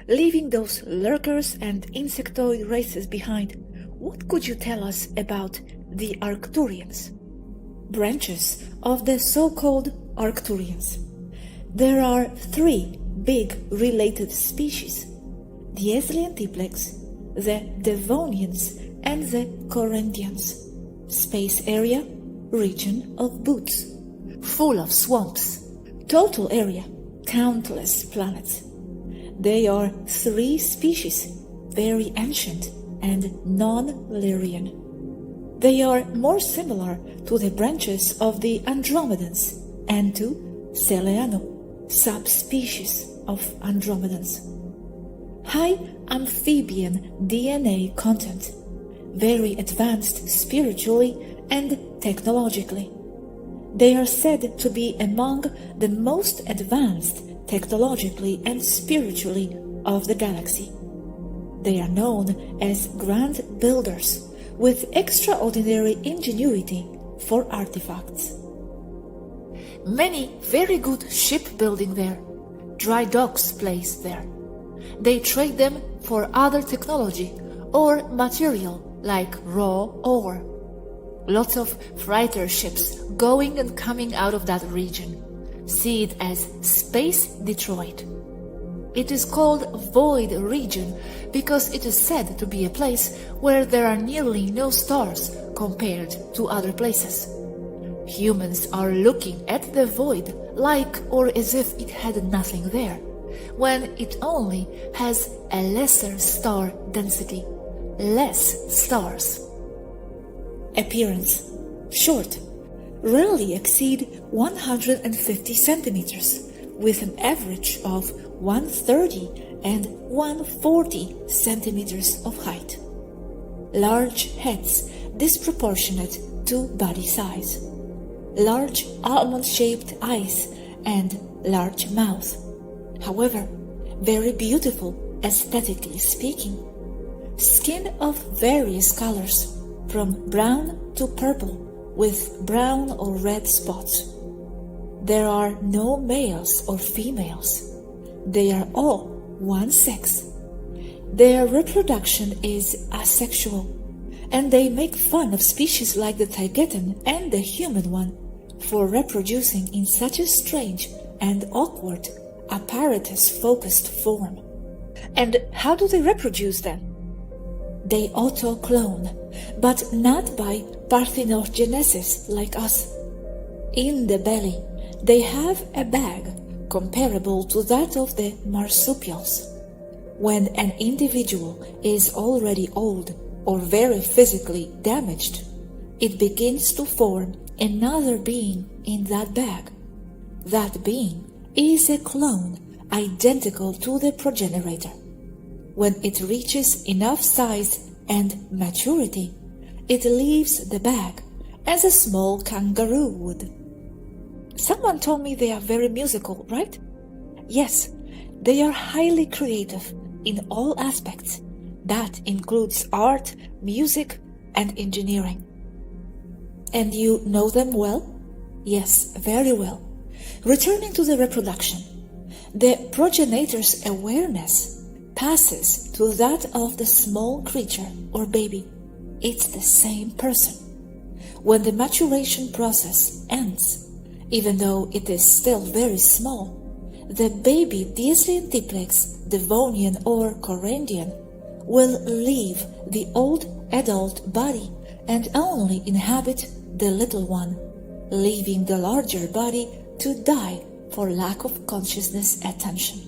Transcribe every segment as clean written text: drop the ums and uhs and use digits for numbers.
leaving those lurkers and insectoid races behind, what could you tell us about the Arkturians? Branches of the so-called Arkturians. There are 3 big related species: the Esliantiplex, the Devonians, and the Corinthians. Space area, region of boots, full of swamps. Total area, countless planets. They are 3 species, very ancient and non-Lyrian. They are more similar to the branches of the Andromedans and to Celeano, subspecies of Andromedans. High amphibian DNA content, very advanced spiritually and technologically. They are said to be among the most advanced technologically and spiritually of the galaxy. They are known as grand builders with extraordinary ingenuity for artifacts. Many very good shipbuilding there, dry docks placed there. They trade them for other technology or material like raw ore. Lots of freighter ships going and coming out of that region. See it as Space Detroit. It is called Void Region because it is said to be a place where there are nearly no stars compared to other places. Humans are looking at the void like or as if it had nothing there, when it only has a lesser star density, less stars. Appearance: short, rarely exceed 150 centimeters, with an average of 130 and 140 centimeters of height. Large heads disproportionate to body size. Large almond-shaped eyes and large mouth. However, very beautiful aesthetically speaking. Skin of various colors, from brown to purple, with brown or red spots. There are no males or females. They are all one sex. Their reproduction is asexual, and they make fun of species like the Taygetan and the human one for reproducing in such a strange and awkward apparatus-focused form. And how do they reproduce then? They auto-clone, but not by parthenogenesis like us. In the belly, they have a bag comparable to that of the marsupials. When an individual is already old or very physically damaged, it begins to form another being in that bag. That being is a clone identical to the progenitor. When it reaches enough size and maturity, it leaves the bag as a small kangaroo would. Someone told me they are very musical, right? Yes, they are highly creative in all aspects. That includes art, music, and engineering. And you know them well? Yes, very well. Returning to the reproduction, the progenitor's awareness passes to that of the small creature or baby. It's the same person. When the maturation process ends, even though it is still very small, the baby Esliantiplex, Devonian or Corinthian will leave the old adult body and only inhabit the little one, leaving the larger body to die for lack of consciousness attention.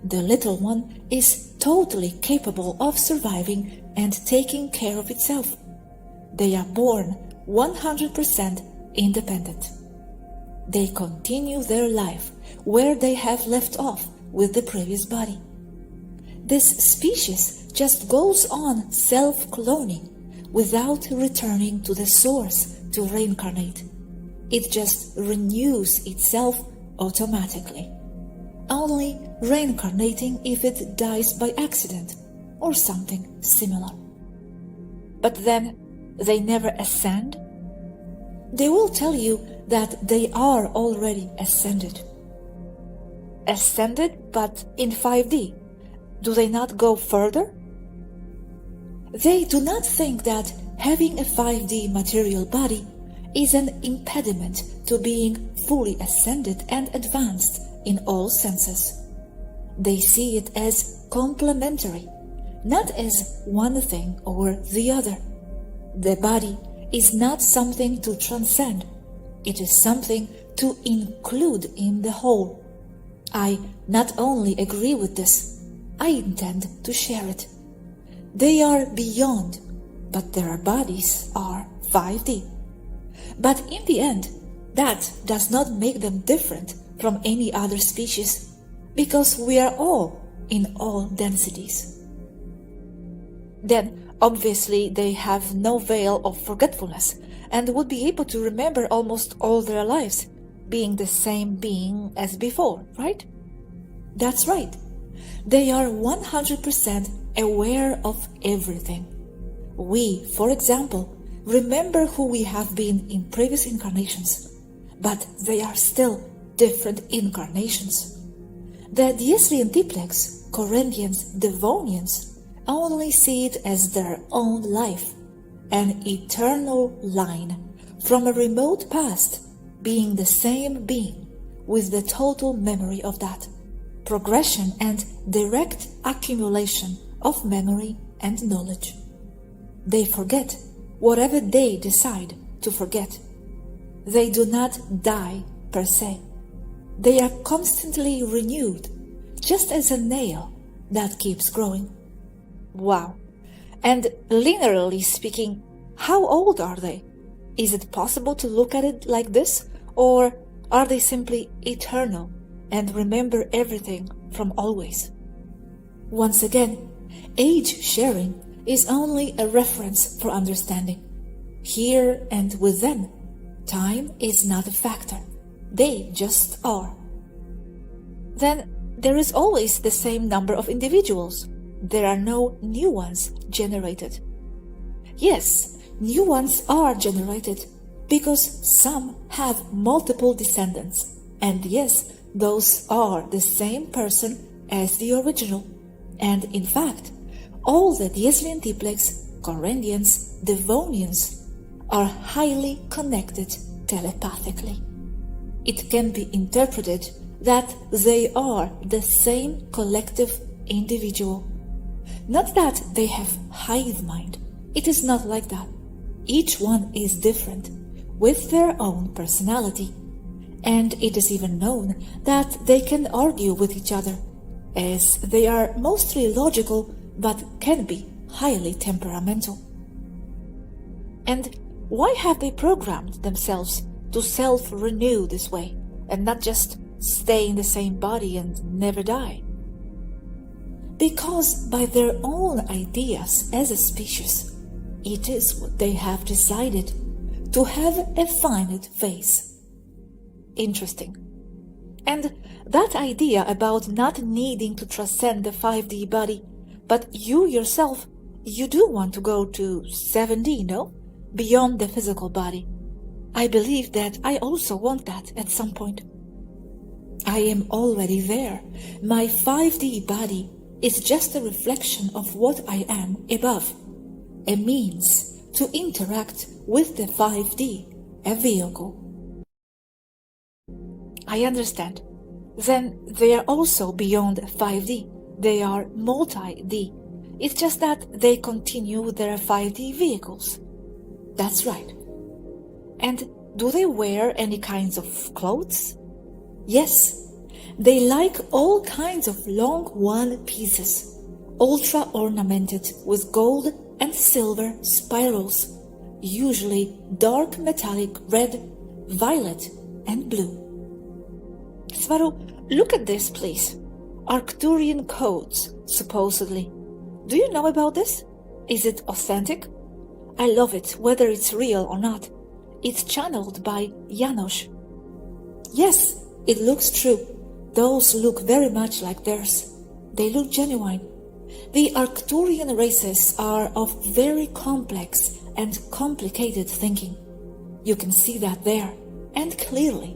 The little one is totally capable of surviving and taking care of itself. They are born 100% independent. They continue their life where they have left off with the previous body. This species just goes on self-cloning without returning to the source to reincarnate. It just renews itself automatically, only reincarnating if it dies by accident or something similar. But then they never ascend? They will tell you that they are already ascended. Ascended, but in 5D, do they not go further? They do not think that having a 5D material body is an impediment to being fully ascended and advanced in all senses. They see it as complementary, not as one thing or the other. The body is not something to transcend, it is something to include in the whole. I not only agree with this, I intend to share it. They are beyond, but their bodies are 5D. But in the end, that does not make them different from any other species, because we are all in all densities. Then, obviously, they have no veil of forgetfulness and would be able to remember almost all their lives, being the same being as before, right? That's right. They are 100% aware of everything. We, for example, remember who we have been in previous incarnations, but they are still different incarnations. The Dieslientiplex, Corinthians, Devonians only see it as their own life, an eternal line from a remote past, being the same being with the total memory of that, progression and direct accumulation of memory and knowledge. They forget whatever they decide to forget. They do not die per se. They are constantly renewed, just as a nail that keeps growing. Wow. And linearly speaking, how old are they? Is it possible to look at it like this? Or are they simply eternal and remember everything from always? Once again, age sharing is only a reference for understanding. Here and with them, time is not a factor. They just are. Then there is always the same number of individuals. There are no new ones generated. Yes, new ones are generated because some have multiple descendants. And yes, those are the same person as the original. And in fact, all the Dieslientiplex, Corinthians, Devonians are highly connected telepathically. It can be interpreted that they are the same collective individual. Not that they have hive mind. It is not like that. Each one is different, with their own personality. And it is even known that they can argue with each other, as they are mostly logical but can be highly temperamental. And why have they programmed themselves to self-renew this way, and not just stay in the same body and never die? Because by their own ideas as a species, it is what they have decided, to have a finite face. Interesting. And that idea about not needing to transcend the 5D body, but you yourself, you do want to go to 7D, no? Beyond the physical body. I believe that I also want that at some point. I am already there. My 5D body is just a reflection of what I am above, a means to interact with the 5D, a vehicle. I understand. Then they are also beyond 5D. They are multi-D. It's just that they continue their 5D vehicles. That's right. And do they wear any kinds of clothes? Yes. They like all kinds of long one pieces, ultra ornamented with gold and silver spirals, usually dark metallic red, violet, and blue. Swaruu, look at this, please. Arkturian codes, supposedly. Do you know about this? Is it authentic? I love it, whether it's real or not. It's channeled by Janosch. Yes, it looks true. Those look very much like theirs. They look genuine. The Arkturian races are of very complex and complicated thinking. You can see that there, and clearly.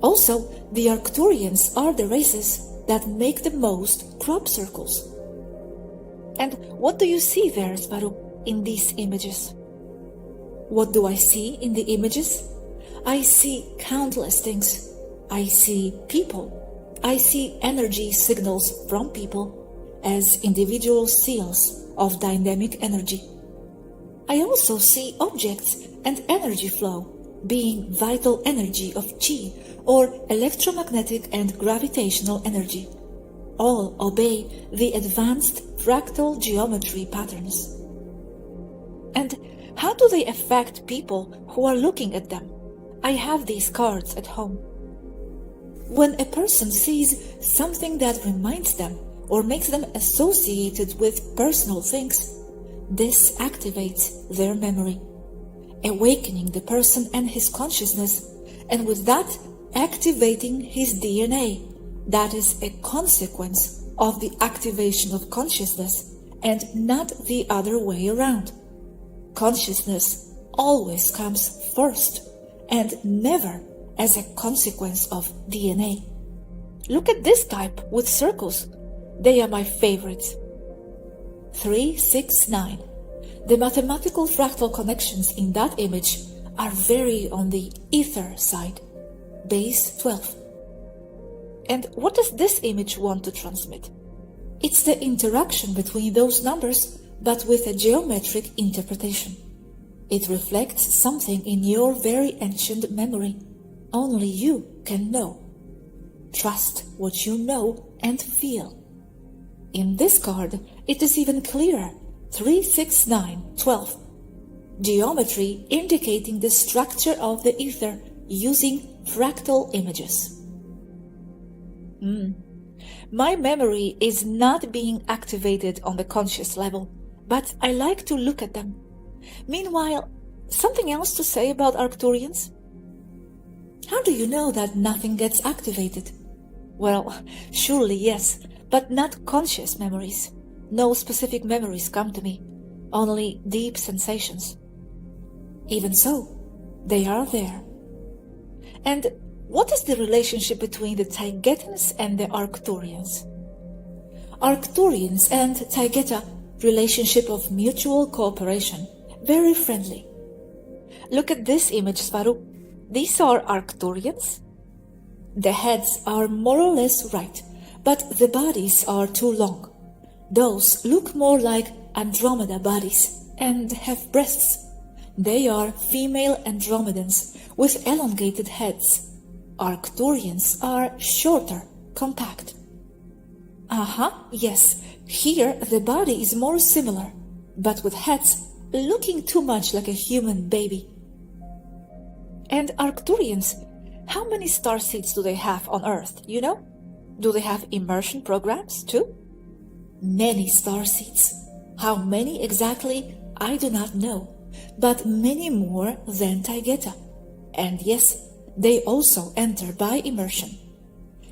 Also, the Arkturians are the races that make the most crop circles, And what do you see there, Swaruu, in these images? What do I see in the images? I see countless things. I see people. I see energy signals from people as individual seals of dynamic energy. I also see objects and energy flow, being vital energy of chi or electromagnetic and gravitational energy. All obey the advanced fractal geometry patterns. And how do they affect people who are looking at them? I have these cards at home. When a person sees something that reminds them or makes them associated with personal things, this activates their memory, awakening the person and his consciousness, and with that activating his DNA. That is a consequence of the activation of consciousness and not the other way around. Consciousness always comes first and never as a consequence of DNA. Look at this type with circles. They are my favorites. 3, 6, 9. The mathematical fractal connections in that image are very on the ether side. Base 12. And what does this image want to transmit? It's the interaction between those numbers, but with a geometric interpretation. It reflects something in your very ancient memory. Only you can know. Trust what you know and feel. In this card, it is even clearer. 3, 6, 9, 12. Geometry indicating the structure of the ether using fractal images. My memory is not being activated on the conscious level, but I like to look at them. Meanwhile, something else to say about Arcturians? How do you know that nothing gets activated? Well, surely yes, but not conscious memories. No specific memories come to me, only deep sensations. Even so, they are there. And what is the relationship between the Taygetans and the Arkturians? Arkturians and Taygeta, relationship of mutual cooperation, very friendly. Look at this image, Swaruu. These are Arkturians. The heads are more or less right, but the bodies are too long. Those look more like Andromeda bodies and have breasts. They are female Andromedans with elongated heads. Arkturians are shorter, compact. Yes, here the body is more similar, but with heads looking too much like a human baby. And Arkturians, how many starseeds do they have on Earth, you know? Do they have immersion programs too? Many starseeds. How many exactly, I do not know, but many more than Taygeta. And yes, they also enter by immersion.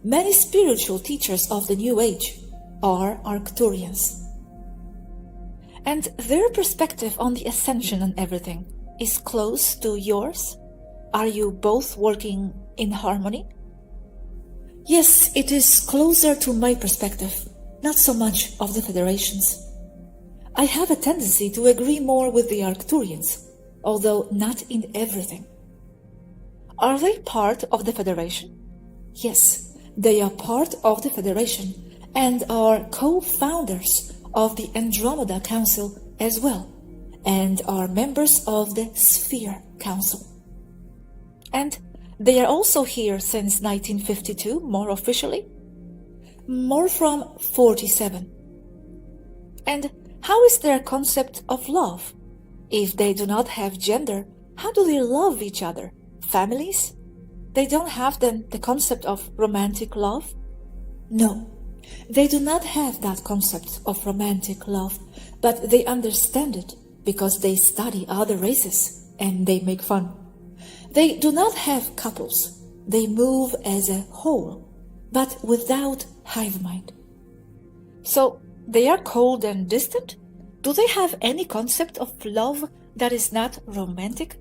Many spiritual teachers of the New Age are Arkturians. And their perspective on the ascension and everything is close to yours? Are you both working in harmony? Yes, it is closer to my perspective, not so much of the Federations. I have a tendency to agree more with the Arkturians, although not in everything. Are they part of the Federation? Yes, they are part of the Federation and are co-founders of the Andromeda Council as well, and are members of the Sphere Council. And they are also here since 1952, more officially. More from 47. And how is their concept of love? If they do not have gender, how do they love each other? Families? They don't have then the concept of romantic love? No, they do not have that concept of romantic love, but they understand it because they study other races and they make fun. They do not have couples. They move as a whole, but without hive mind. So they are cold and distant? Do they have any concept of love that is not romantic?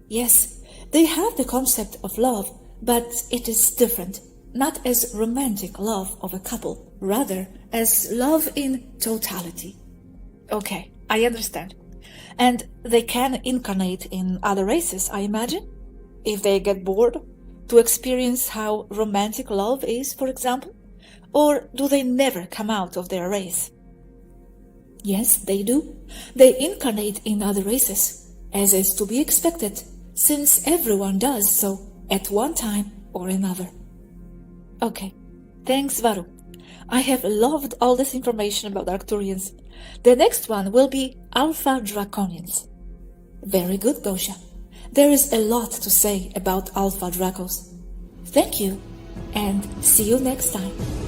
Yes, they have the concept of love, but it is different, not as romantic love of a couple, rather as love in totality, Okay, I understand. And they can incarnate in other races, I imagine? If they get bored? To experience how romantic love is, for example? Or do they never come out of their race? Yes, they do. They incarnate in other races, as is to be expected, since everyone does so at one time or another. Okay, thanks, Swaruu. I have loved all this information about Arkturians. The next one will be Alpha Draconians. Very good, Gosia. There is a lot to say about Alpha Dracos. Thank you, and see you next time.